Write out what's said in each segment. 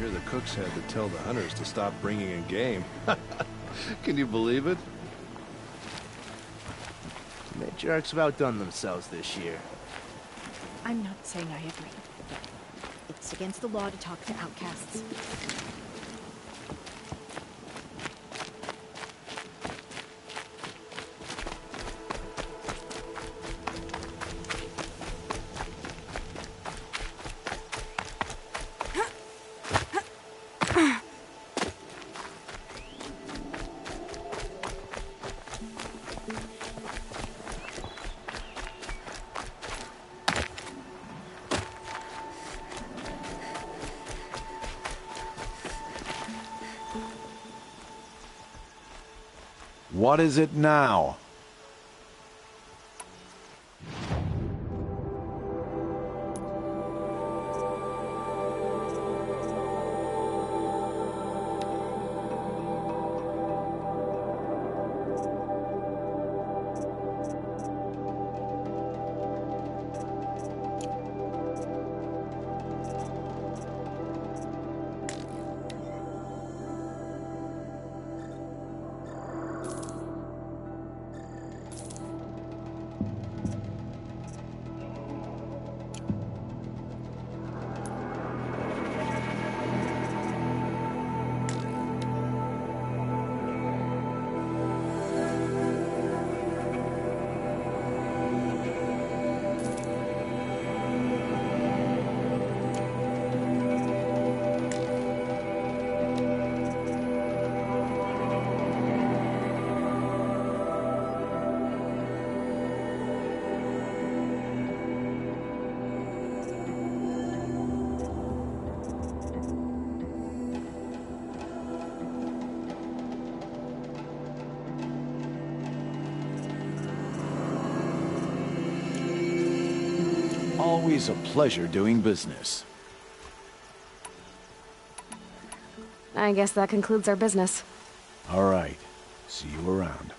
hear the cooks had to tell the hunters to stop bringing in game. Can you believe it? The matriarchs have outdone themselves this year. I'm not saying I agree. It's against the law to talk to outcasts. What is it now? Always a pleasure doing business. I guess that concludes our business. All right. See you around.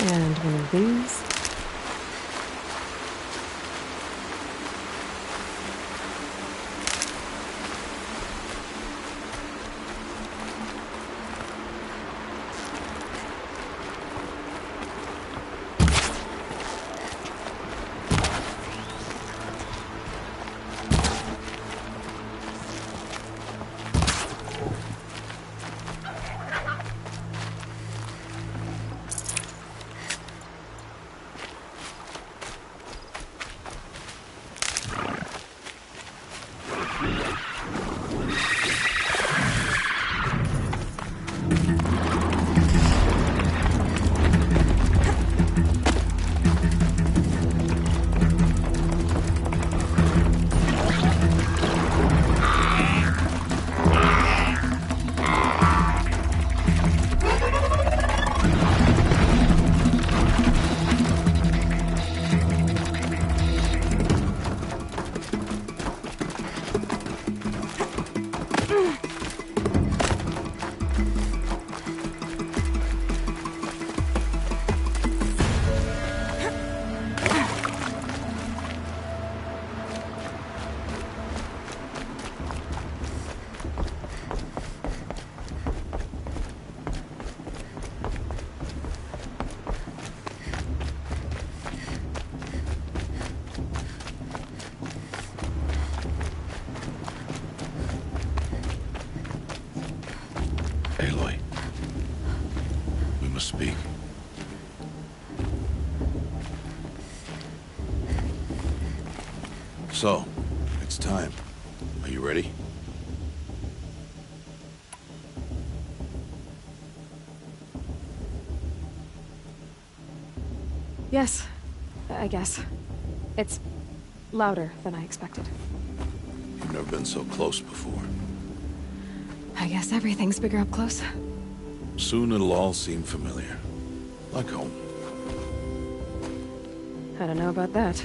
And one of these. So, it's time. Are you ready? Yes, I guess. It's louder than I expected. You've never been so close before. I guess everything's bigger up close. Soon it'll all seem familiar. Like home. I don't know about that.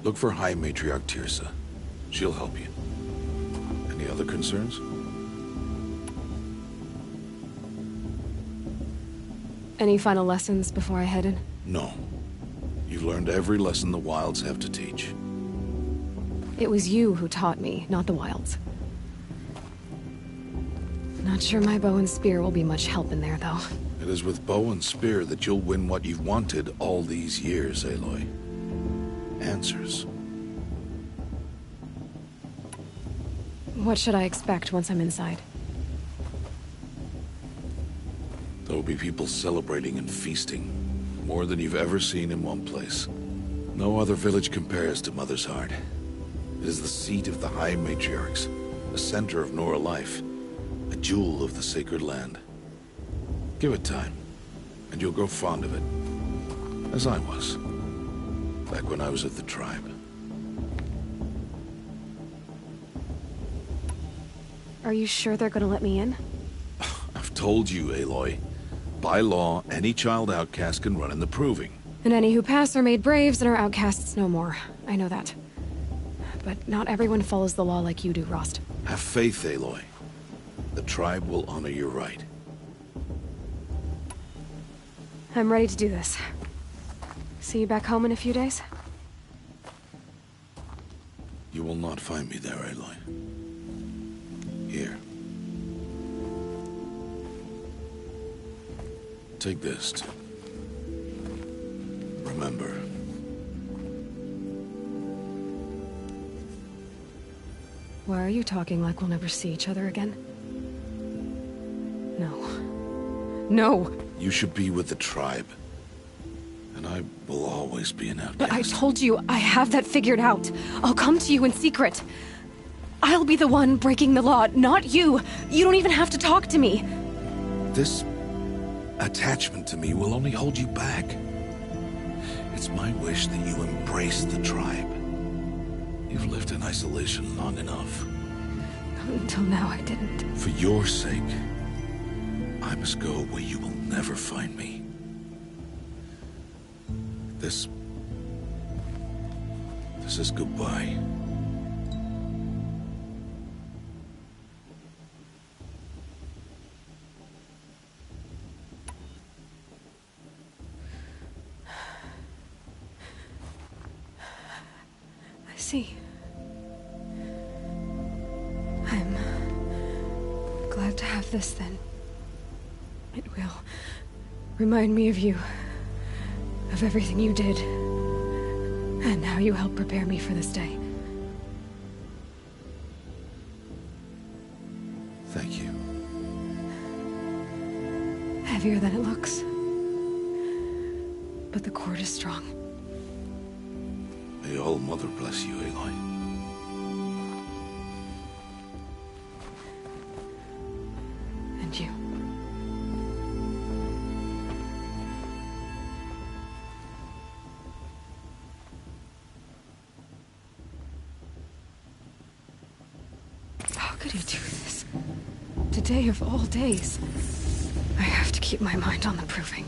Look for High Matriarch Teersa. She'll help you. Any other concerns? Any final lessons before I head in? No. You've learned every lesson the Wilds have to teach. It was you who taught me, not the Wilds. Not sure my bow and spear will be much help in there, though. It is with bow and spear that you'll win what you've wanted all these years, Aloy. Answers. What should I expect once I'm inside? There will be people celebrating and feasting. More than you've ever seen in one place. No other village compares to Mother's Heart. It is the seat of the High Matriarchs, the center of Nora life, a jewel of the sacred land. Give it time, and you'll grow fond of it. As I was, back when I was at the tribe. Are you sure they're gonna let me in? I've told you, Aloy. By law, any child outcast can run in the Proving. And any who pass are made braves and are outcasts no more. I know that. But not everyone follows the law like you do, Rost. Have faith, Aloy. The tribe will honor your right. I'm ready to do this. See you back home in a few days? You will not find me there, Aloy. Here. Take this to remember. Why are you talking like we'll never see each other again? No. No! You should be with the tribe. And I will always be an outcast. But I told you, I have that figured out. I'll come to you in secret. I'll be the one breaking the law, not you. You don't even have to talk to me. This attachment to me will only hold you back. It's my wish that you embrace the tribe. You've lived in isolation long enough. Until now, I didn't. For your sake, I must go where you will never find me. This is goodbye. I see. I'm glad to have this then. It will remind me of you, of everything you did, and how you helped prepare me for this day. Thank you. Heavier than it looks. But the cord is strong. May All Mother bless you, Aloy. And you. How could he do this? Today of all days. I have to keep my mind on the Proving.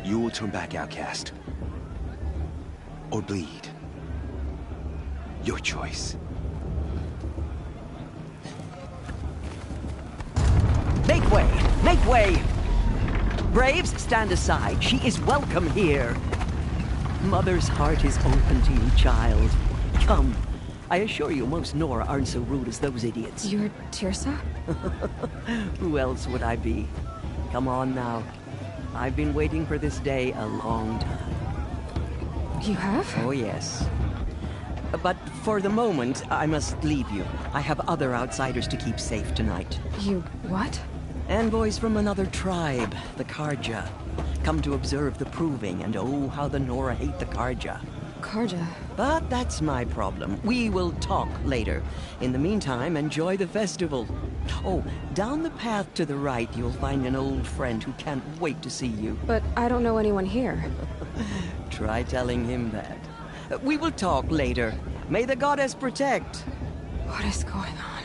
You will turn back, outcast. Or bleed. Your choice. Make way! Make way! Braves, stand aside. She is welcome here. Mother's heart is open to you, child. Come. I assure you, most Nora aren't so rude as those idiots. You're Tirsa? Who else would I be? Come on now. I've been waiting for this day a long time. You have? Oh, yes. But for the moment, I must leave you. I have other outsiders to keep safe tonight. You what? Envoys from another tribe, the Karja. Come to observe the proving, and oh, how the Nora hate the Karja. Karja. But that's my problem. We will talk later. In the meantime, enjoy the festival. Oh, down the path to the right, you'll find an old friend who can't wait to see you. But I don't know anyone here. Try telling him that. We will talk later. May the goddess protect. What is going on?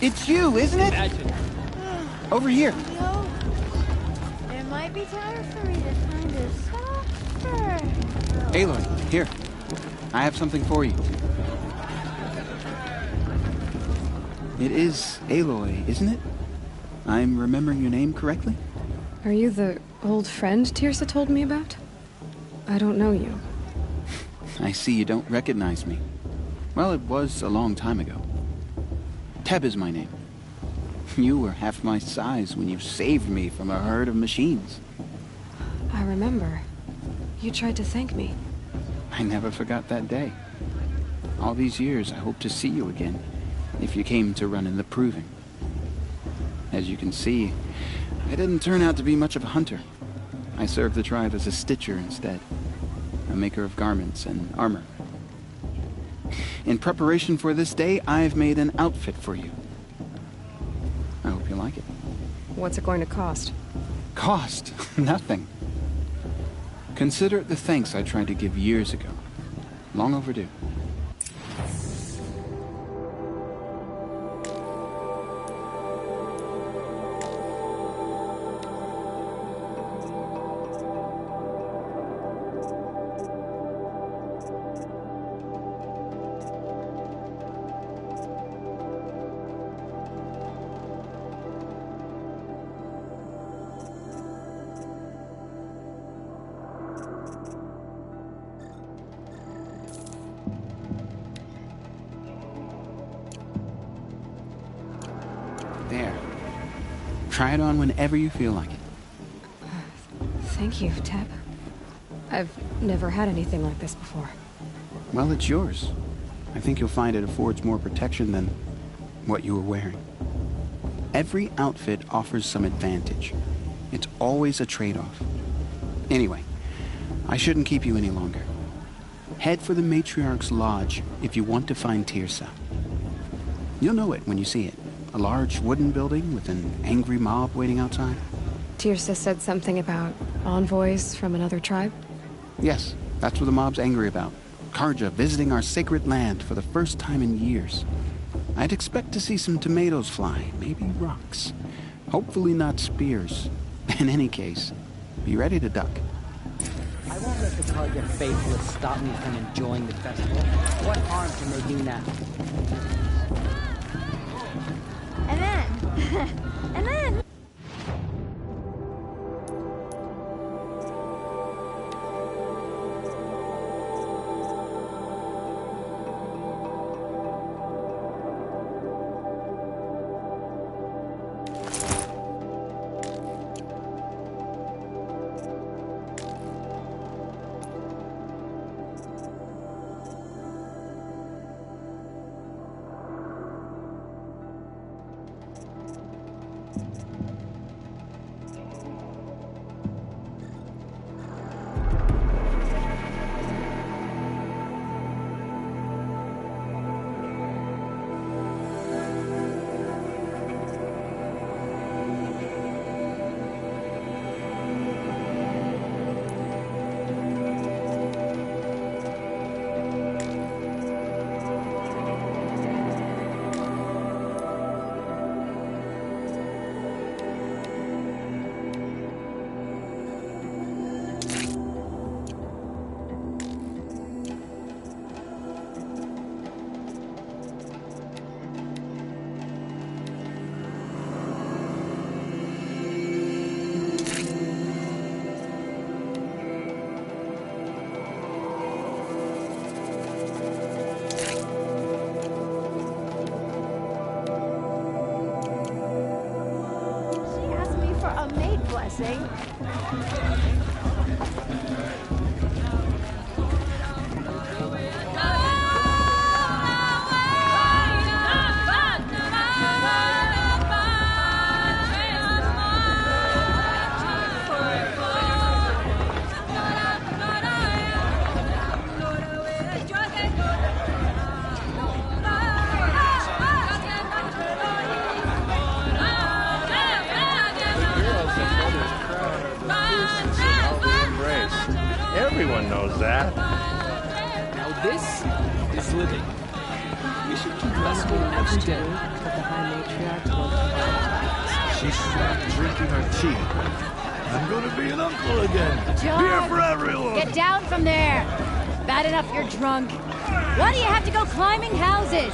It's you, isn't it? Over here. It might be time for me to find a softer. Aloy, here. I have something for you. It is Aloy, isn't it? I'm remembering your name correctly? Are you the old friend Tirsa told me about? I don't know you. I see you don't recognize me. Well, it was a long time ago. Teb is my name. You were half my size when you saved me from a herd of machines. I remember. You tried to thank me. I never forgot that day. All these years, I hope to see you again, if you came to run in the proving. As you can see, I didn't turn out to be much of a hunter. I served the tribe as a stitcher instead, a maker of garments and armor. In preparation for this day, I've made an outfit for you. I hope you like it. What's it going to cost? Cost? Nothing. Consider it the thanks I tried to give years ago. Long overdue. There. Try it on whenever you feel like it. Thank you, Teb. I've never had anything like this before. Well, it's yours. I think you'll find it affords more protection than what you were wearing. Every outfit offers some advantage. It's always a trade-off. Anyway, I shouldn't keep you any longer. Head for the Matriarch's Lodge if you want to find Tirsa. You'll know it when you see it. A large wooden building with an angry mob waiting outside. Tirsa said something about envoys from another tribe? Yes, that's what the mob's angry about. Karja visiting our sacred land for the first time in years. I'd expect to see some tomatoes fly, maybe rocks. Hopefully not spears. In any case, be ready to duck. I won't let the Karja faithless stop me from enjoying the festival. What harm can they do now? And then... and then... a maid blessing. Everyone knows that. Now this is living. We should keep wrestling every day. But the High Matriarch won't. She stopped drinking her tea. I'm gonna be an uncle again. John, Beer for everyone. get down from there. Bad enough you're drunk. Why do you have to go climbing houses?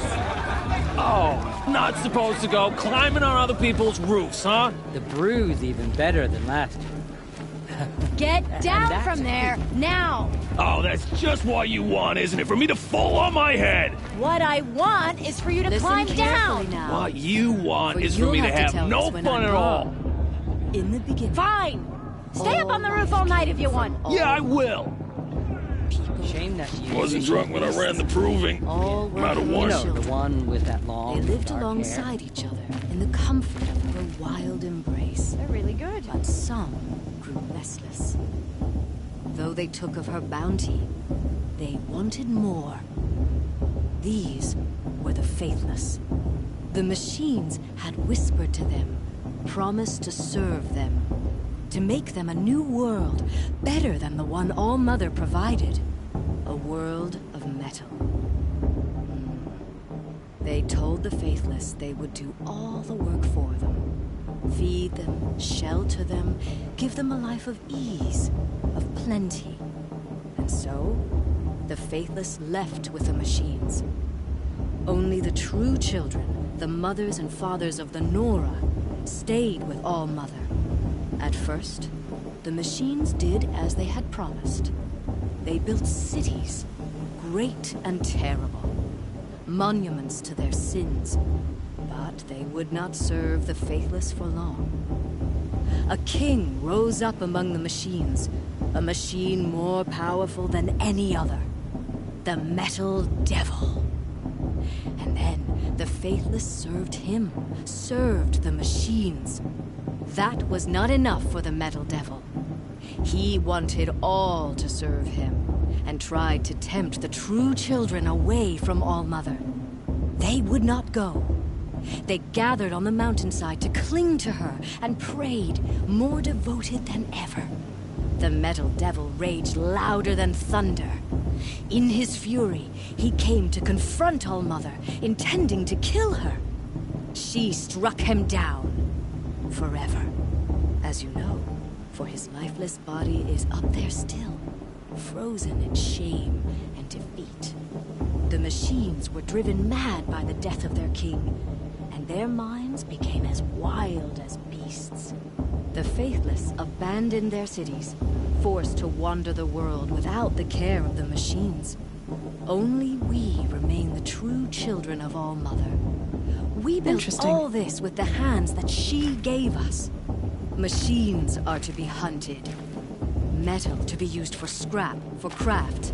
Oh, not supposed to go climbing on other people's roofs, huh? The brew's even better than last year. Get down from there, now! Oh, that's just what you want, isn't it? For me to fall on my head! What I want is for you to climb down! Now. What you want is for you'll me to have to have tell no us when fun I'm at all. In the beginning. Fine! Stay up on the roof all night if you want. Yeah, I will. Shame that you Wasn't drunk when I ran the proving. All were Not a You one. know, the one with that long, They lived dark alongside hair. each other in the comfort of her wild embrace. They're really good. But some grew restless. Though they took of her bounty, they wanted more. These were the faithless. The machines had whispered to them, promised to serve them, to make them a new world, better than the one All-Mother provided. A world of metal. They told the faithless they would do all the work for them. Feed them, shelter them, give them a life of ease, of plenty. And so, the faithless left with the machines. Only the true children, the mothers and fathers of the Nora, stayed with All-Mother. At first, the machines did as they had promised. They built cities, great and terrible, monuments to their sins, but they would not serve the faithless for long. A king rose up among the machines, a machine more powerful than any other, the Metal Devil. And then the faithless served him, served the machines. That was not enough for the Metal Devil. He wanted all to serve him, and tried to tempt the true children away from All-Mother. They would not go. They gathered on the mountainside to cling to her and prayed, more devoted than ever. The Metal Devil raged louder than thunder. In his fury, he came to confront All-Mother, intending to kill her. She struck him down. Forever. As you know, for his lifeless body is up there still, frozen in shame and defeat. The machines were driven mad by the death of their king, and their minds became as wild as beasts. The faithless abandoned their cities, forced to wander the world without the care of the machines. Only we remain the true children of All-Mother. We built all this with the hands that she gave us. Machines are to be hunted. Metal to be used for scrap, for craft.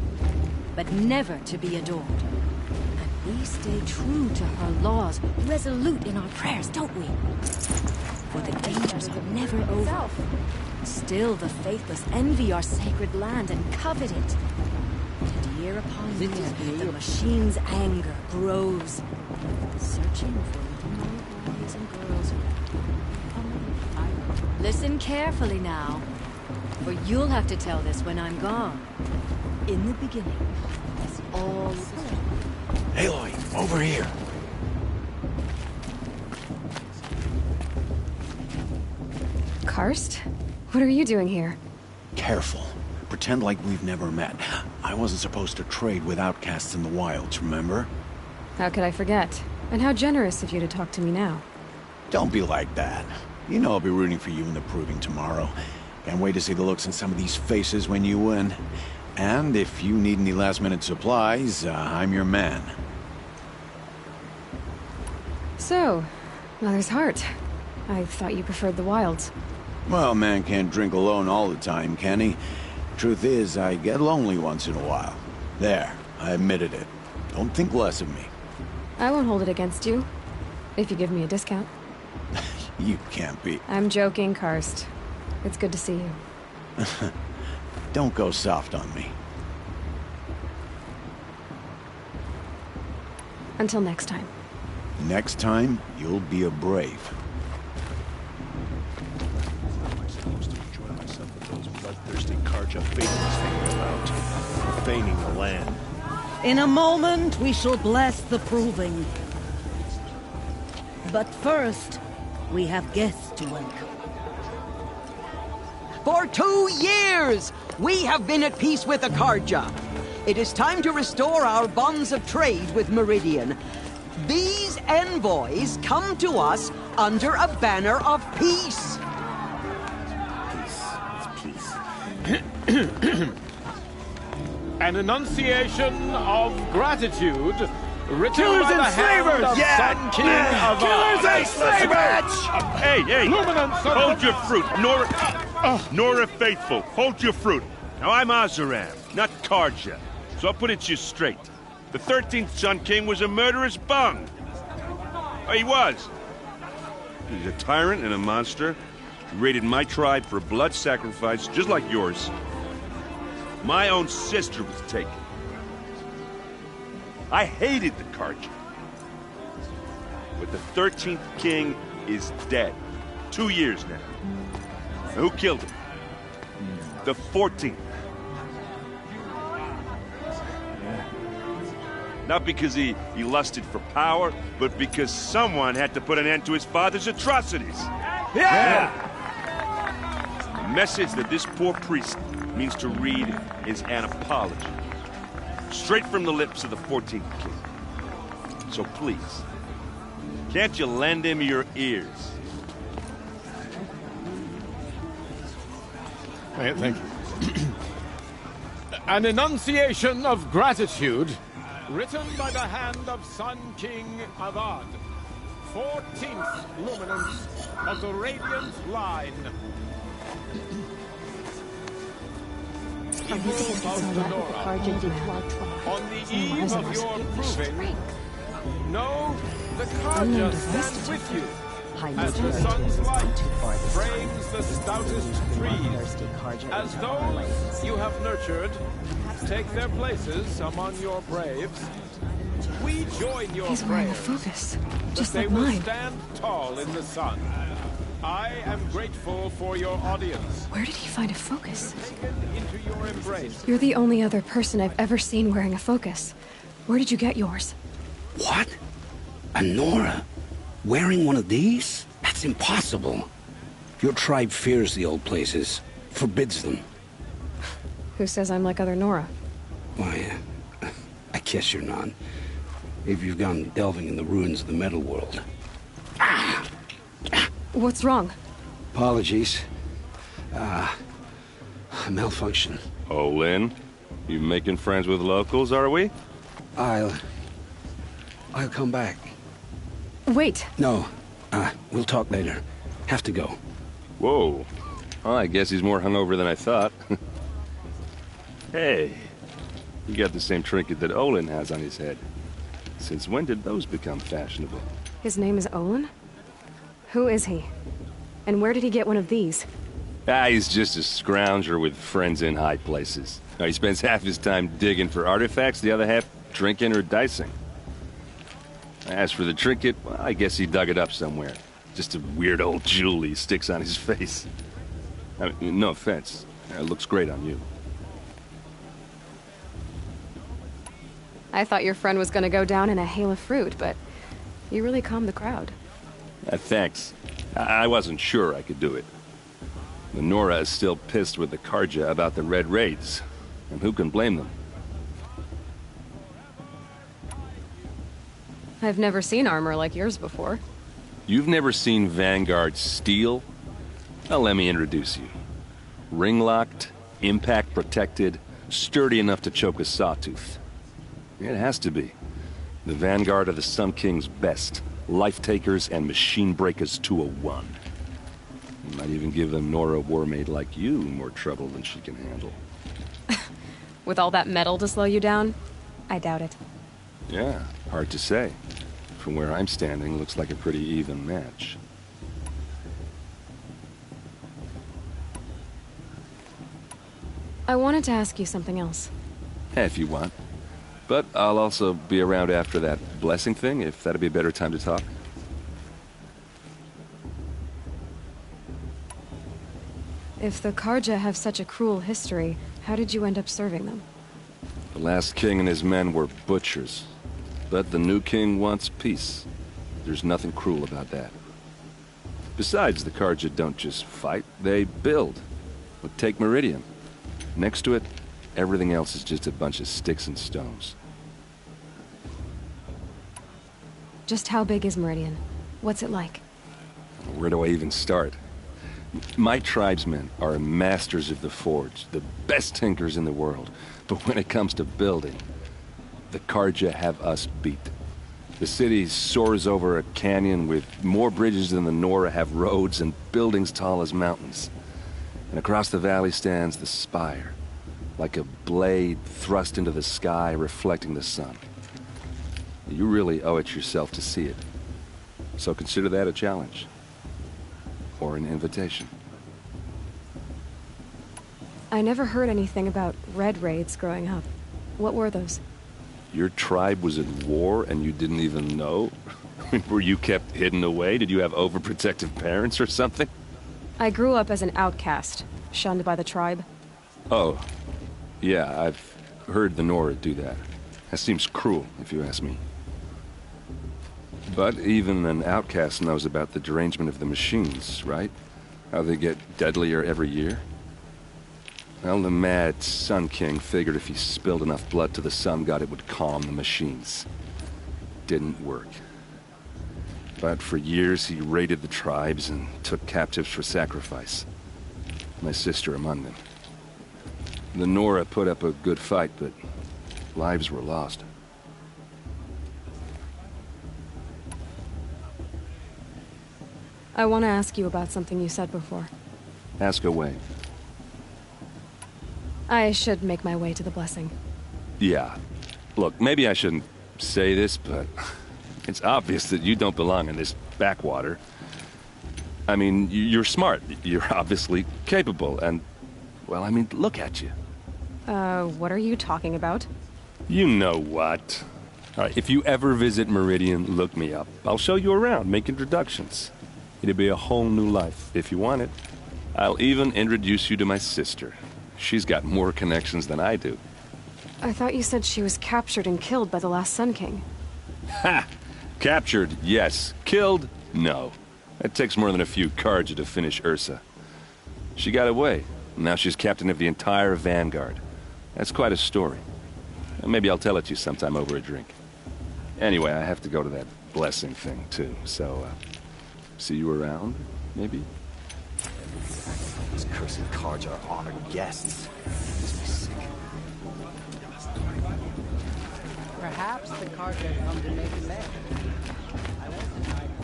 But never to be adored. And we stay true to her laws, resolute in our prayers, don't we? For the dangers are never over. Still the faithless envy our sacred land and covet it. And year upon year, the machine's anger grows. Searching for little more boys and girls. Listen carefully now, for you'll have to tell this when I'm gone. In the beginning, as all... Aloy, over here. Karst? What are you doing here? Careful. Pretend like we've never met. I wasn't supposed to trade with outcasts in the wilds, remember? How could I forget? And how generous of you to talk to me now. Don't be like that. You know I'll be rooting for you in the proving tomorrow. Can't wait to see the looks in some of these faces when you win. And if you need any last-minute supplies, I'm your man. So, Mother's Heart. I thought you preferred the wilds. Well, man can't drink alone all the time, can he? Truth is, I get lonely once in a while. There, I admitted it. Don't think less of me. I won't hold it against you, if you give me a discount. You can't be. I'm joking, Karst. It's good to see you. Don't go soft on me. Until next time. Next time, you'll be a brave. Am I supposed to enjoy myself with those bloodthirsty Karja Phaetons hanging about, profaning the land? In a moment, we shall bless the proving. But first, we have guests to welcome. For 2 years, we have been at peace with the Karja. It is time to restore our bonds of trade with Meridian. These envoys come to us under a banner of peace. An enunciation of gratitude written Killers by the and hand slavers! of Yeah! Sun King of Killers and slavers! Hey, hold your fruit. Nora Faithful, hold your fruit. Now, I'm Oseram, not Karja, so I'll put it to you straight. The 13th Sun King was a murderous bung. Oh, he was. He's a tyrant and a monster. He raided my tribe for blood sacrifice, just like yours. My own sister was taken. I hated the Karja. But the 13th king is dead. 2 years now. Now, who killed him? The 14th. Not because he lusted for power, but because someone had to put an end to his father's atrocities. Yeah! The message that this poor priest means to read is an apology. Straight from the lips of the 14th king. So please, can't you lend him your ears? Thank you. An enunciation of gratitude written by the hand of Sun King Avad, 14th luminance of the Radiant Line. People of the Nora, on the eve of your proving, know the Karja stands with you, as the sun's light frames the stoutest trees, as those you have nurtured take their places among your braves. We join your He's wearing a prayers focus, that just they like will mine. stand tall in the sun. I am grateful for your audience. Where did he find a focus? Taken into your embrace. You're the only other person I've ever seen wearing a focus. Where did you get yours? What? A Nora? Wearing one of these? That's impossible. Your tribe fears the old places, forbids them. Who says I'm like other Nora? Why, I guess you're not. If you've gone delving in the ruins of the metal world. What's wrong? Apologies. A malfunction. Oh, Lynn, you making friends with locals, are we? I'll come back. Wait. No, we'll talk later. Have to go. Whoa. Well, I guess he's more hungover than I thought. Hey, you got the same trinket that Olin has on his head. Since when did those become fashionable? His name is Olin? Who is he? And where did he get one of these? He's just a scrounger with friends in high places. He spends half his time digging for artifacts, the other half drinking or dicing. As for the trinket, well, I guess he dug it up somewhere. Just a weird old jewel he sticks on his face. I mean, no offense. It looks great on you. I thought your friend was gonna go down in a hail of fruit, but you really calmed the crowd. Thanks. I wasn't sure I could do it. The Nora is still pissed with the Karja about the Red Raids, and who can blame them? I've never seen armor like yours before. You've never seen Vanguard steel? Well, let me introduce you. Ring-locked, impact-protected, sturdy enough to choke a sawtooth. It has to be. The Vanguard of the Sun King's best. Life-takers and machine breakers to a one. Might even give a Nora Warmaid like you more trouble than she can handle. With all that metal to slow you down? I doubt it. Yeah, hard to say. From where I'm standing, looks like a pretty even match. I wanted to ask you something else. If you want. But I'll also be around after that blessing thing, if that'd be a better time to talk. If the Karja have such a cruel history, how did you end up serving them? The last king and his men were butchers. But the new king wants peace. There's nothing cruel about that. Besides, the Karja don't just fight, they build. But take Meridian. Next to it, everything else is just a bunch of sticks and stones. Just how big is Meridian? What's it like? Where do I even start? My tribesmen are masters of the forge, the best tinkers in the world. But when it comes to building, the Karja have us beat. The city soars over a canyon with more bridges than the Nora have roads and buildings tall as mountains. And across the valley stands the spire, like a blade thrust into the sky reflecting the sun. You really owe it yourself to see it. So consider that a challenge. Or an invitation. I never heard anything about red raids growing up. What were those? Your tribe was at war and you didn't even know? Were you kept hidden away? Did you have overprotective parents or something? I grew up as an outcast, shunned by the tribe. Oh, yeah, I've heard the Nora do that. That seems cruel, if you ask me. But even an outcast knows about the derangement of the machines, right? How they get deadlier every year? Well, the mad Sun King figured if he spilled enough blood to the Sun God, it would calm the machines. Didn't work. But for years, he raided the tribes and took captives for sacrifice. My sister among them. The Nora put up a good fight, but lives were lost. I want to ask you about something you said before. Ask away. I should make my way to the blessing. Yeah. Look, maybe I shouldn't say this, but it's obvious that you don't belong in this backwater. I mean, you're smart. You're obviously capable, and, well, I mean, look at you. What are you talking about? You know what. All right, if you ever visit Meridian, look me up. I'll show you around, make introductions. It'll be a whole new life, if you want it. I'll even introduce you to my sister. She's got more connections than I do. I thought you said she was captured and killed by the last Sun King. Ha! Captured, yes. Killed, no. It takes more than a few Karja to finish Ursa. She got away. Now she's captain of the entire Vanguard. That's quite a story. Maybe I'll tell it to you sometime over a drink. Anyway, I have to go to that blessing thing, too. So, see you around, maybe? These cursed Karja are honored guests. Makes me sick. Perhaps the Karja have come to make amends. I wasn't hiding.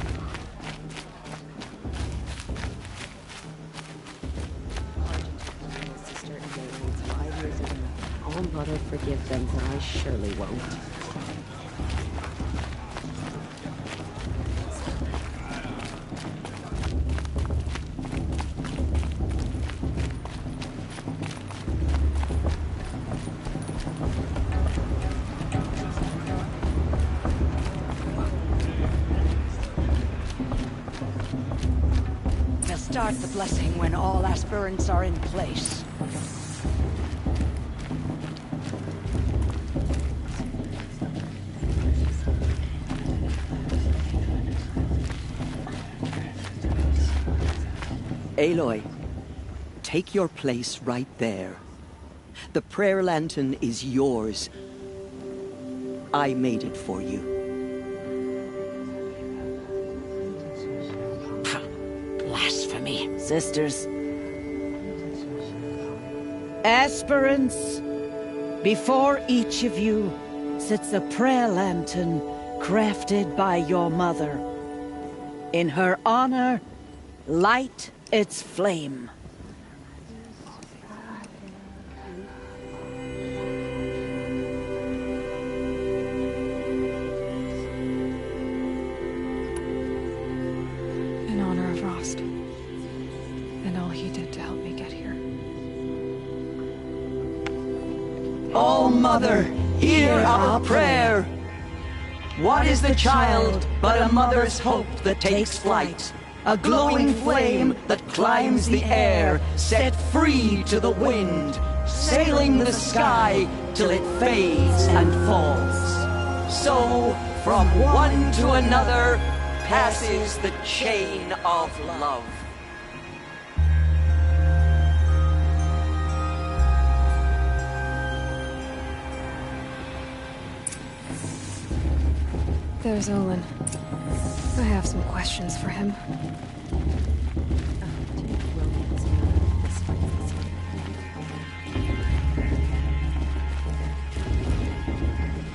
Sister Elaine needs 5 years of nothing. Oh, Mother, forgive them, for I surely won't. Start the blessing when all aspirants are in place. Aloy, take your place right there. The prayer lantern is yours. I made it for you. Blasphemy, sisters. Aspirants, before each of you sits a prayer lantern crafted by your mother. In her honor, light its flame. In honor of Rost. And all he did to help me get here. Oh, Mother, hear our prayer. What is the child but a mother's hope that takes flight? A glowing flame that climbs the air, set free to the wind, sailing the sky till it fades and falls. So, from one to another, passes the chain of love. There's Olin. I have some questions for him.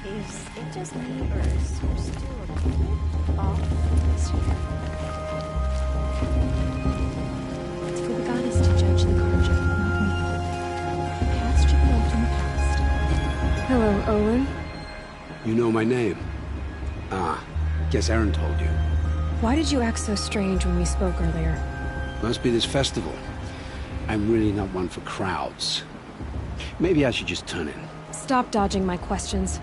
Is it just me, or is there still a bit off this year? It's for the goddess to judge the Karja, not me. The past should be left in the past. Hello, Olin. You know my name? Ah, guess Aaron told you. Why did you act so strange when we spoke earlier? Must be this festival. I'm really not one for crowds. Maybe I should just turn in. Stop dodging my questions.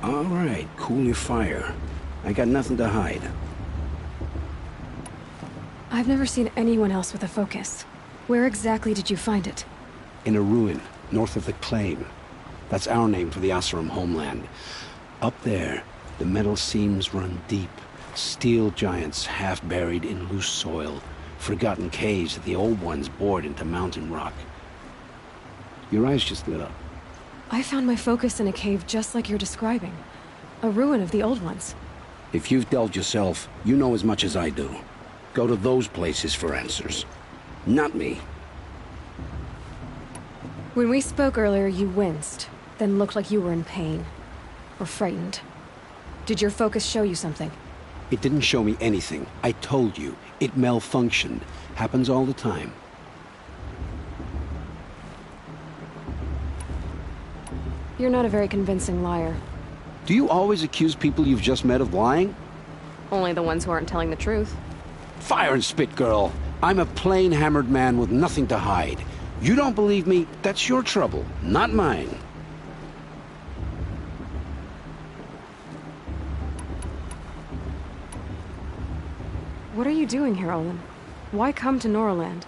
All right, cool your fire. I got nothing to hide. I've never seen anyone else with a focus. Where exactly did you find it? In a ruin, north of the Claim. That's our name for the Oseram homeland. Up there, the metal seams run deep. Steel giants half buried in loose soil. Forgotten caves that the old ones bored into mountain rock. Your eyes just lit up. I found my focus in a cave just like you're describing. A ruin of the old ones. If you've delved yourself, you know as much as I do. Go to those places for answers. Not me. When we spoke earlier, you winced, then looked like you were in pain. Or frightened. Did your focus show you something? It didn't show me anything. I told you. It malfunctioned. Happens all the time. You're not a very convincing liar. Do you always accuse people you've just met of lying? Only the ones who aren't telling the truth. Fire and spit, girl. I'm a plain hammered man with nothing to hide. You don't believe me, that's your trouble, not mine. What are you doing here, Olin? Why come to Norland?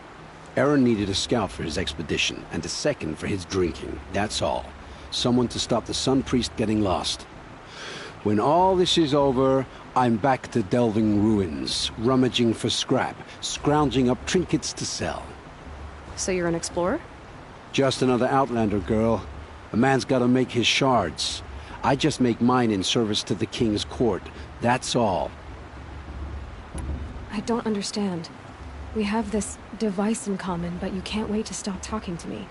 Aaron needed a scout for his expedition, and a second for his drinking, that's all. Someone to stop the Sun Priest getting lost. When all this is over, I'm back to delving ruins, rummaging for scrap, scrounging up trinkets to sell. So you're an explorer? Just another Outlander, girl. A man's gotta make his shards. I just make mine in service to the King's court, that's all. I don't understand. We have this device in common, but you can't wait to stop talking to me.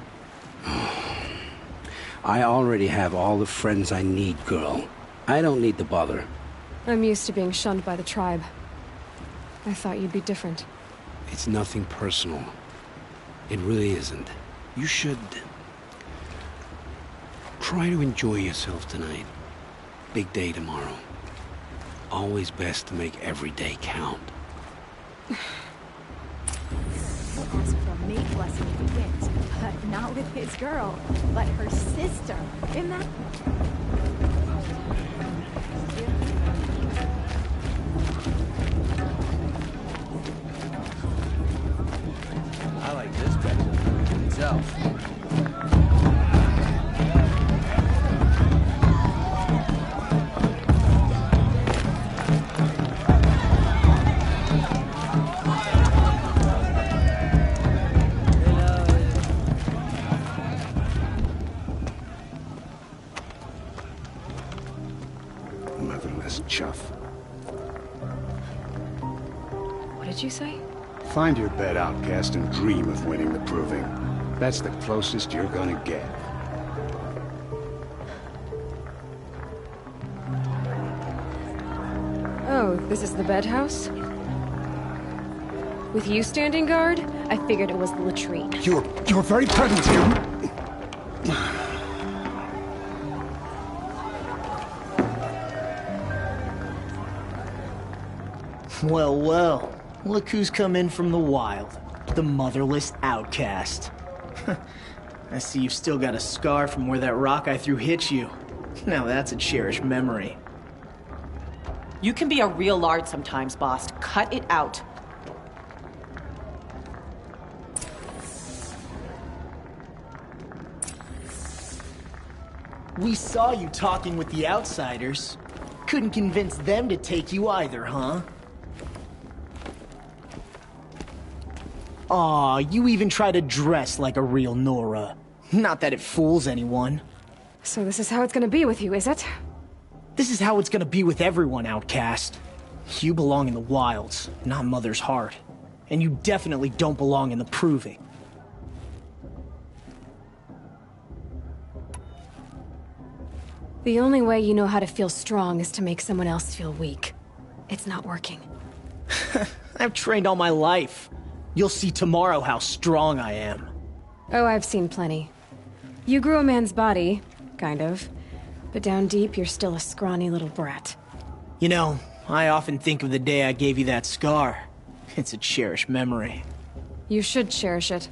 I already have all the friends I need, girl. I don't need the bother. I'm used to being shunned by the tribe. I thought you'd be different. It's nothing personal. It really isn't. You should... try to enjoy yourself tonight. Big day tomorrow. Always best to make every day count. He'll ask for a mate blessing if he wins, but not with his girl, but her sister. Isn't that... I like this better than itself. Motherless chuff. What did you say? Find your bed, outcast, and dream of winning the proving. That's the closest you're gonna get. Oh, this is the bedhouse? With you standing guard, I figured it was the latrine. Your very presence here... Well, well. Look who's come in from the wild. The motherless outcast. I see you've still got a scar from where that rock I threw hit you. Now that's a cherished memory. You can be a real lard sometimes, boss. Cut it out. We saw you talking with the outsiders. Couldn't convince them to take you either, huh? Aw, you even try to dress like a real Nora. Not that it fools anyone. So this is how it's gonna be with you, is it? This is how it's gonna be with everyone, outcast. You belong in the wilds, not Mother's Heart. And you definitely don't belong in the Proving. The only way you know how to feel strong is to make someone else feel weak. It's not working. I've trained all my life. You'll see tomorrow how strong I am. Oh, I've seen plenty. You grew a man's body, kind of. But down deep, you're still a scrawny little brat. You know, I often think of the day I gave you that scar. It's a cherished memory. You should cherish it.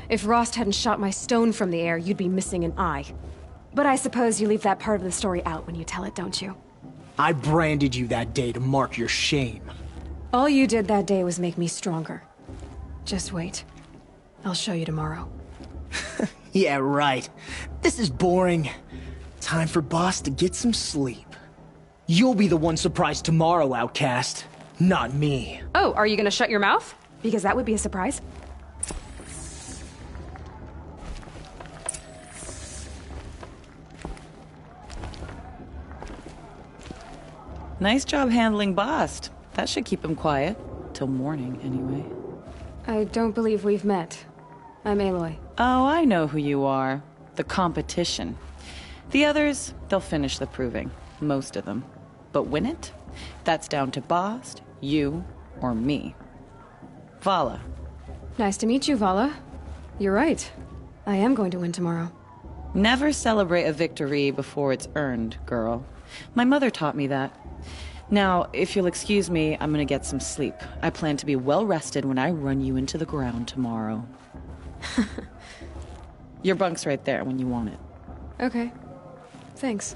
If Rost hadn't shot my stone from the air, you'd be missing an eye. But I suppose you leave that part of the story out when you tell it, don't you? I branded you that day to mark your shame. All you did that day was make me stronger. Just wait. I'll show you tomorrow. Yeah, right. This is boring. Time for Boss to get some sleep. You'll be the one surprised tomorrow, outcast. Not me. Oh, are you gonna shut your mouth? Because that would be a surprise. Nice job handling Bast. That should keep him quiet. Till morning, anyway. I don't believe we've met. I'm Aloy. Oh, I know who you are. The competition. The others, they'll finish the proving. Most of them. But win it? That's down to Bast, you, or me. Vala. Nice to meet you, Vala. You're right. I am going to win tomorrow. Never celebrate a victory before it's earned, girl. My mother taught me that. Now, if you'll excuse me, I'm gonna get some sleep. I plan to be well rested when I run you into the ground tomorrow. Your bunk's right there when you want it. Okay. Thanks.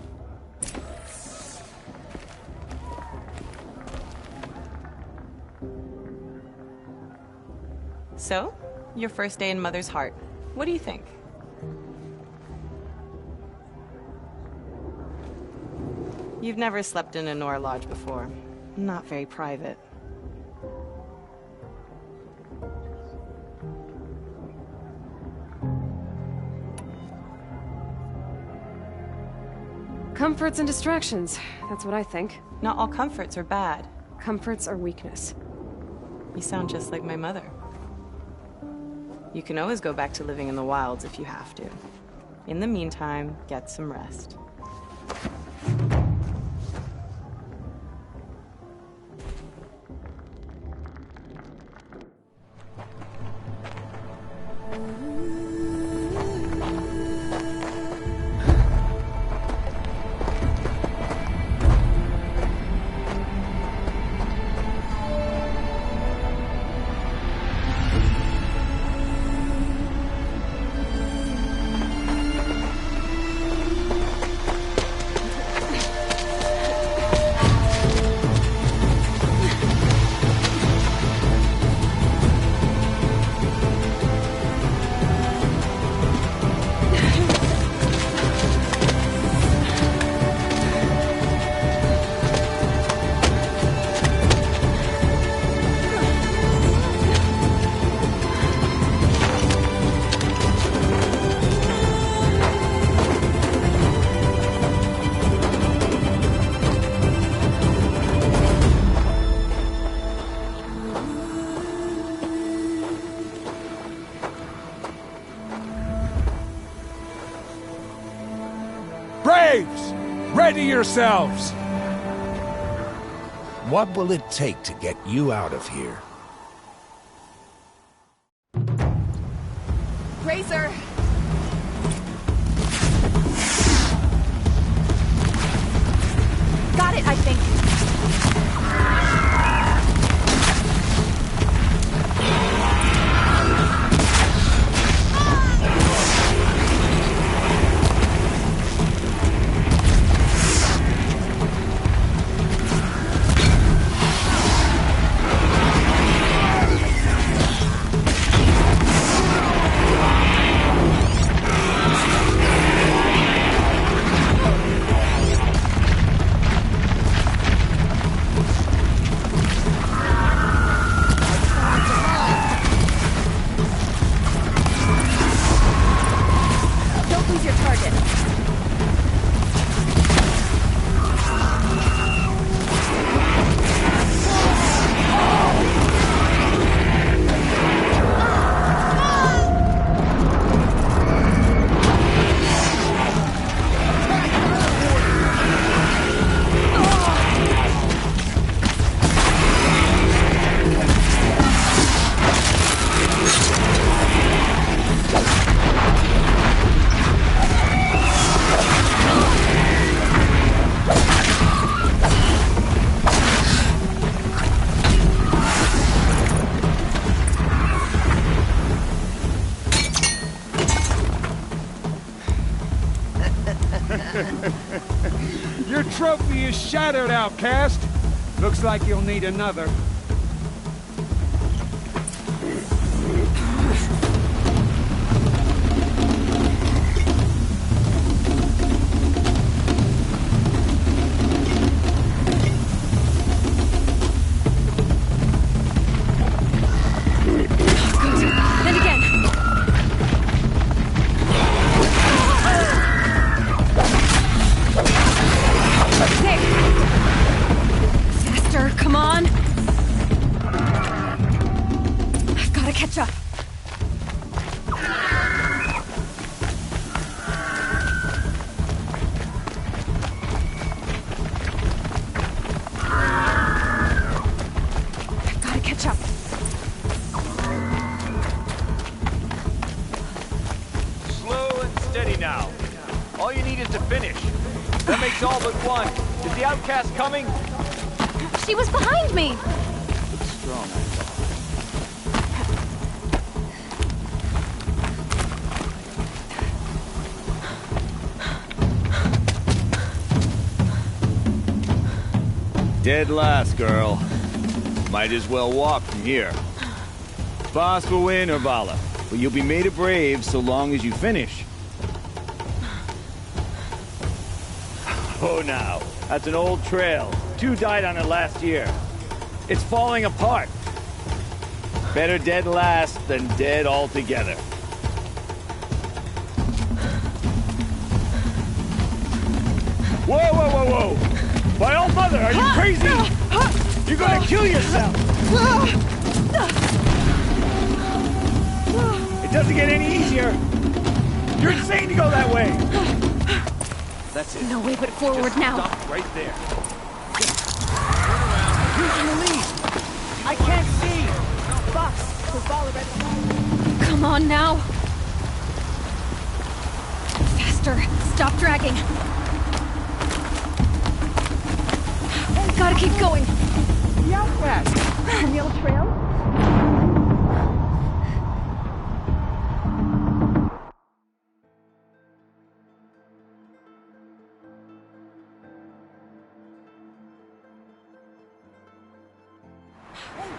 So, your first day in Mother's Heart. What do you think? You've never slept in a Nora lodge before. Not very private. Comforts and distractions. That's what I think. Not all comforts are bad. Comforts are weakness. You sound just like my mother. You can always go back to living in the wilds if you have to. In the meantime, get some rest. Braves! Ready yourselves! What will it take to get you out of here? Razor! Got it, I think. Your trophy is shattered, outcast. Looks like you'll need another. Coming? She was behind me! Looks strong, I thought. Dead last, girl. Might as well walk from here. Boss will win, or Vala, but you'll be made a brave so long as you finish. Oh, now. That's an old trail. 2 died on it last year. It's falling apart. Better dead last than dead altogether. Whoa, whoa, whoa, whoa! My old mother, are you crazy? You're gonna kill yourself! It doesn't get any easier! You're insane to go that way! That's it. No way but forward just now. Stop right there. Who's in the lead? I can't see. Boss, the ball already. Come on now. Faster. Stop dragging. Gotta keep going. The outcast. On the old trail?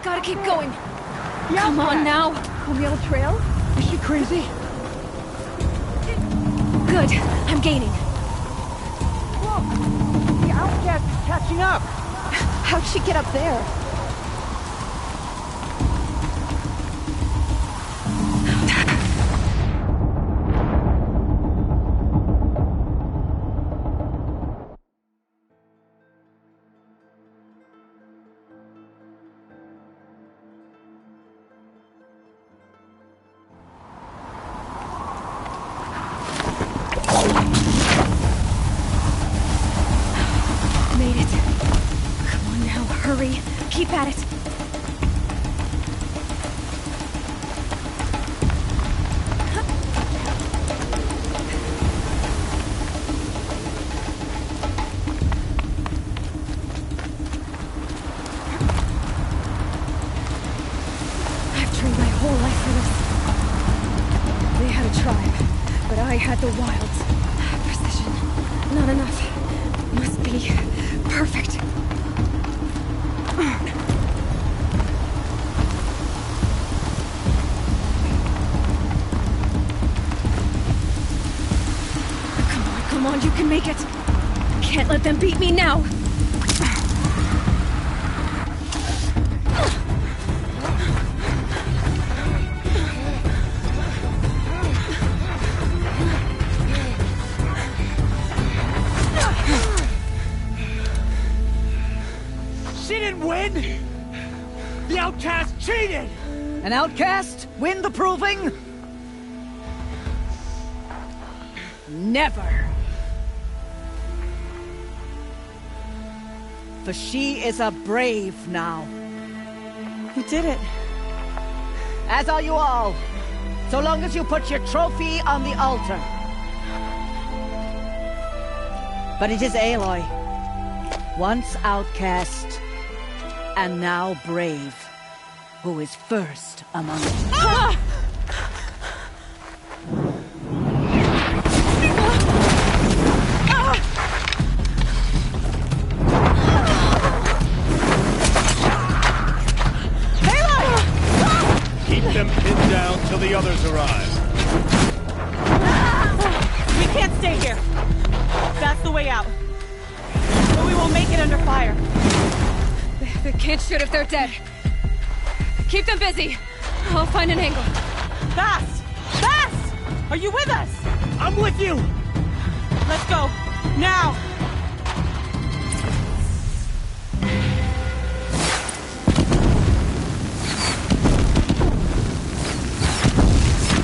Gotta keep going. Come on now. On the old trail? Is she crazy? Good. I'm gaining. Look! The outcast is catching up. How'd she get up there? Keep at it. had the wilds. Precision. Not enough. Must be perfect. Come on, you can make it. Can't let them beat me now. She didn't win! The outcast cheated! An outcast win the proving? Never. For she is a brave now. You did it. As are you all. So long as you put your trophy on the altar. But it is Aloy. Once outcast, and now brave, who is first among us. Ah! Keep them pinned down till the others arrive. We can't stay here. That's the way out. But we won't make it under fire. They can't shoot if they're dead. Keep them busy. I'll find an angle. Fast! Fast! Are you with us? I'm with you! Let's go. Now!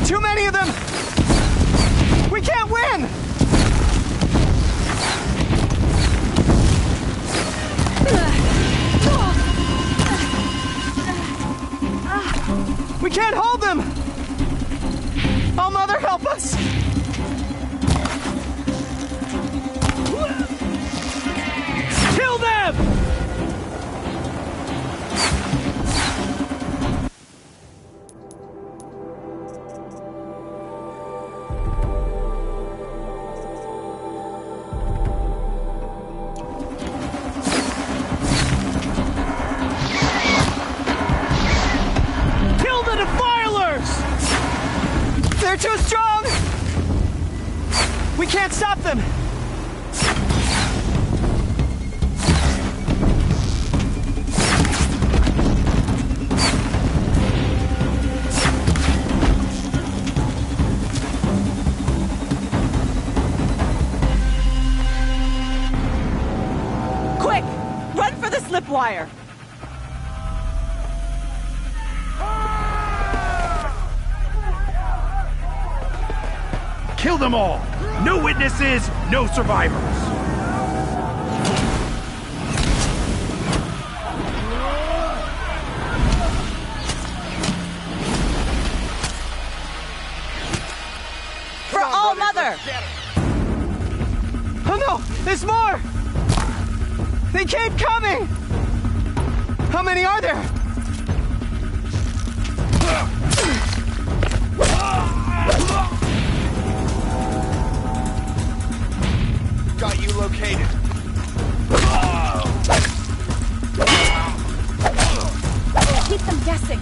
Too many of them! We can't win! We can't hold them! Oh, Mother, help us! Kill them! Kill the Defilers! They're too strong! We can't stop them! Quick! Run for the slip wire! Kill them all! No witnesses, no survivors! For All Mother! Oh no! There's more! They keep coming! How many are there? Got you located. Keep them guessing.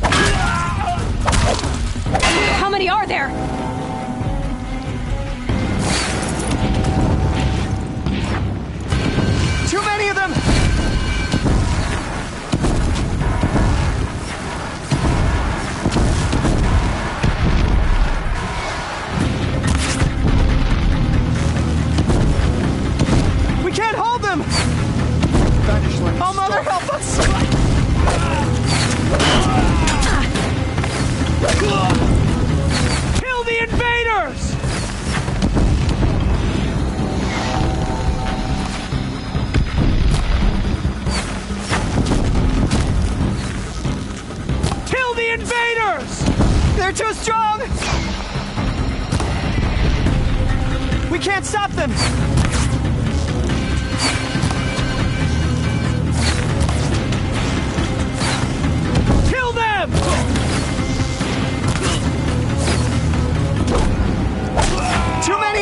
How many are there? Too many of them! We can't hold them! Oh, Mother, help us! Kill the invaders! Kill the invaders! They're too strong! We can't stop them! Kill them! Too many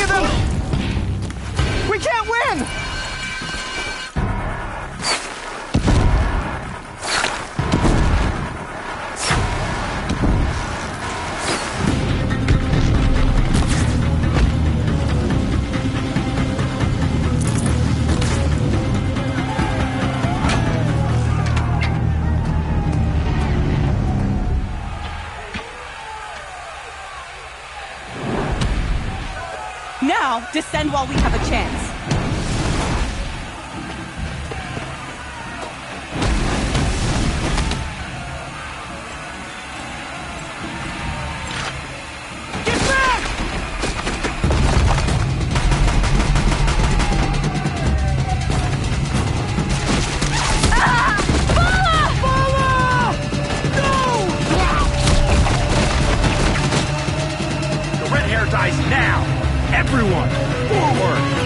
Now, descend while we have a chance. Dies now! Everyone, forward!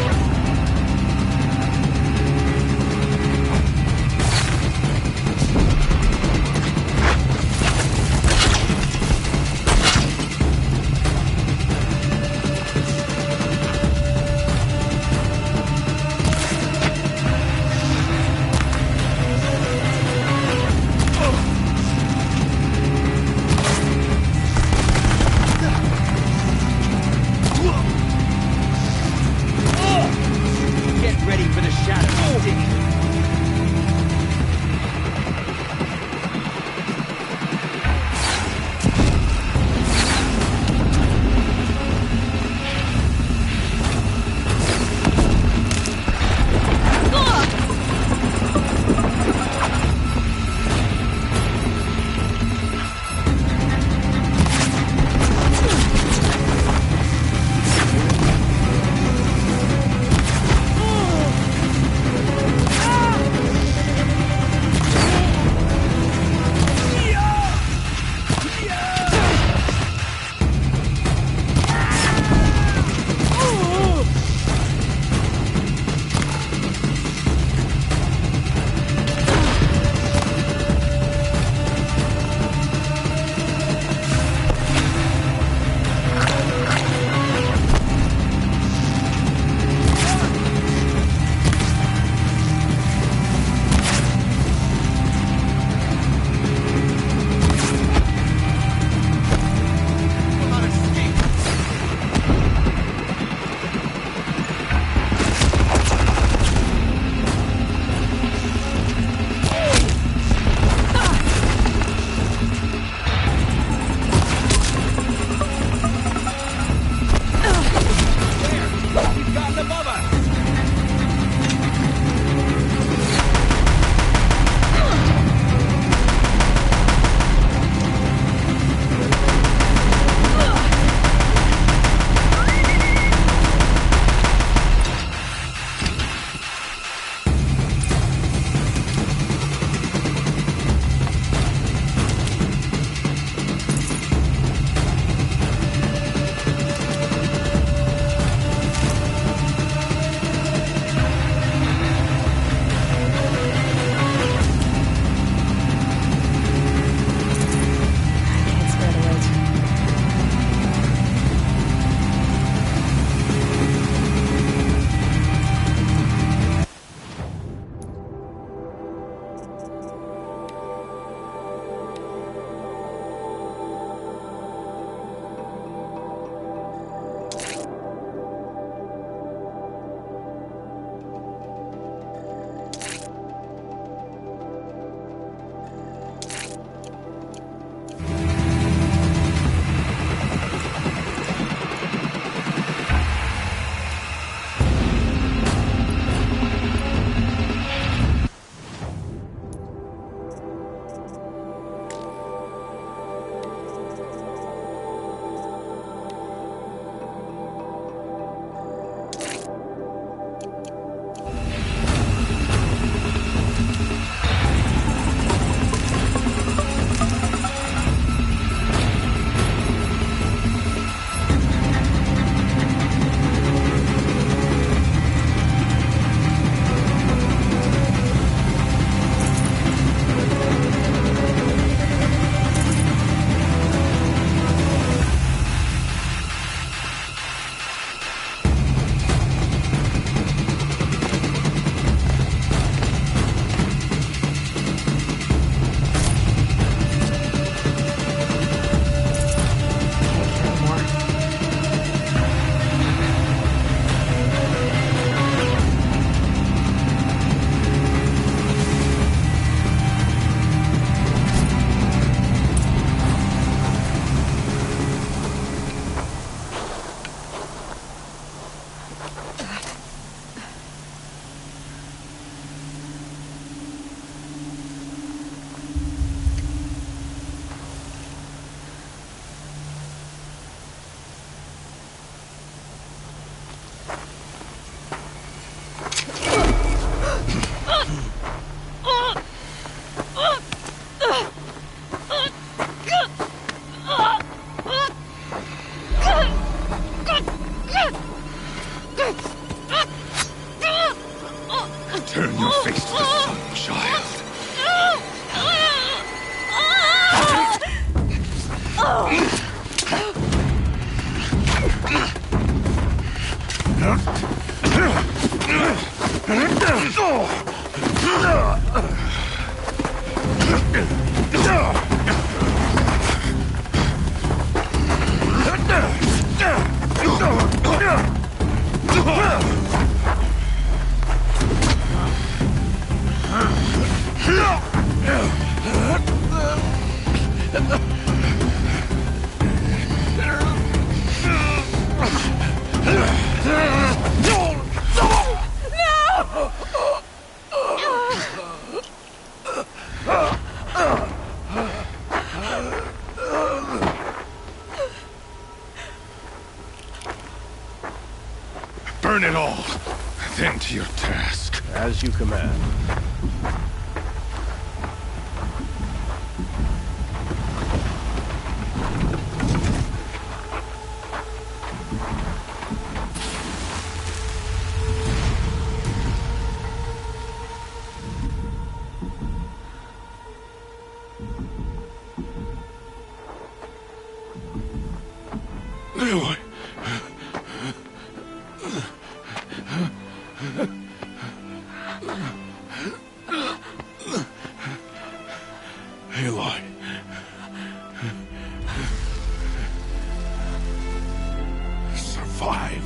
Turn your face to the sun, child. Burn it all, then to your task. As you command. Aloy. Aloy. Survive.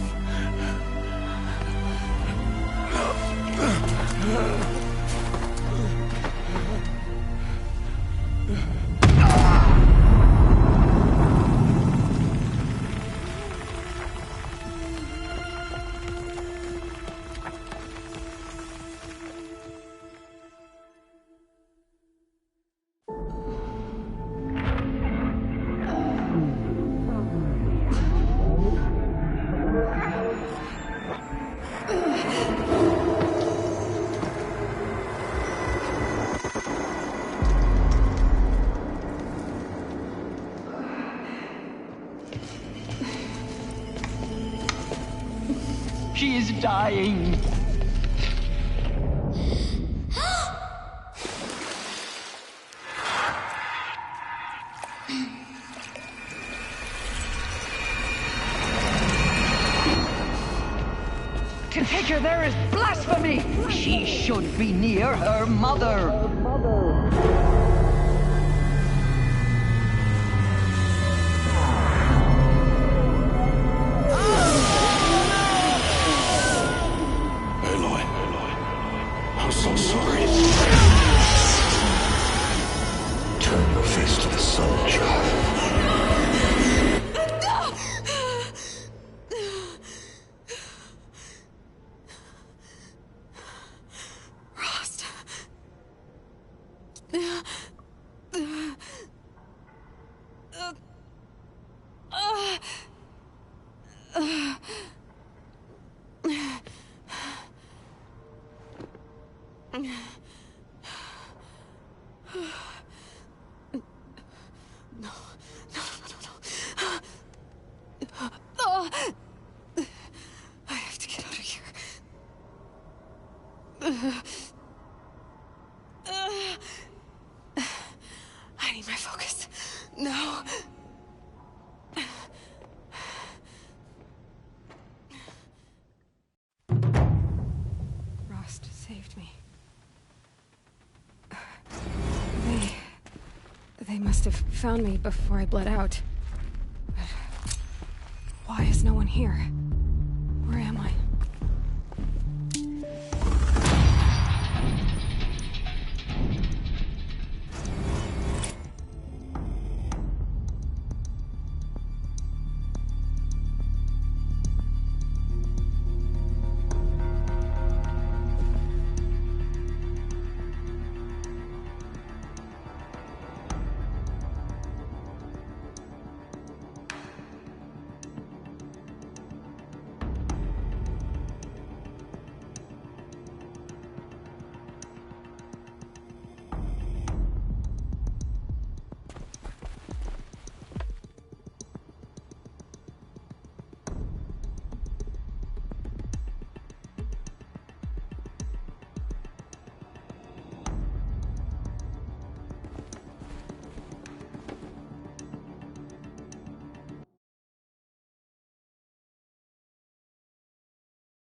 She is dying. To take her there is blasphemy. She should be near her mother. I'm so sorry. Turn your face to the sun, child. Rost. I have to get out of here. I need my focus. No. Rost saved me. They must have found me before I bled out. But why is no one here? Where am I?